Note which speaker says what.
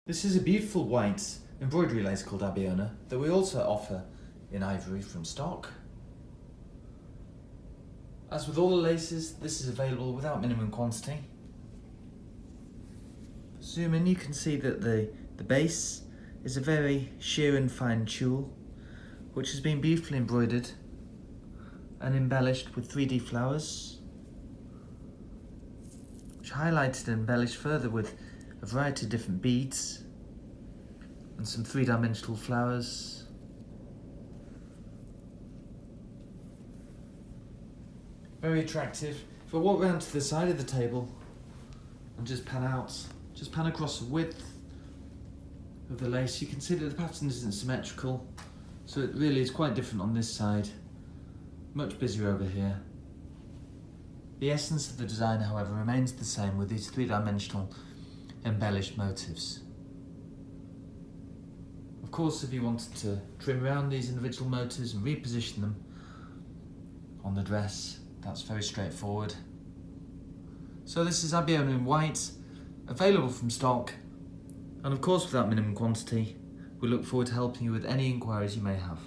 Speaker 1: This is a beautiful white embroidery lace called Abiona that we also offer in ivory from stock. As with all the laces, this is available without minimum quantity. Zoom in, you can see that the base is a very sheer and fine tulle, which has been beautifully embroidered and embellished with 3D flowers, which are highlighted and embellished further with a variety of different beads and some three-dimensional flowers. Very attractive. If I walk round to the side of the table and just pan across the width of the lace, you can see that the pattern isn't symmetrical, so it really is quite different on this side, much busier over here. The essence of the design, however, remains the same with these three-dimensional embellished motifs. Of course, if you wanted to trim around these individual motifs and reposition them on the dress, that's very straightforward. So this is Abiona in white, available from stock, and of course without minimum quantity. We look forward to helping you with any inquiries you may have.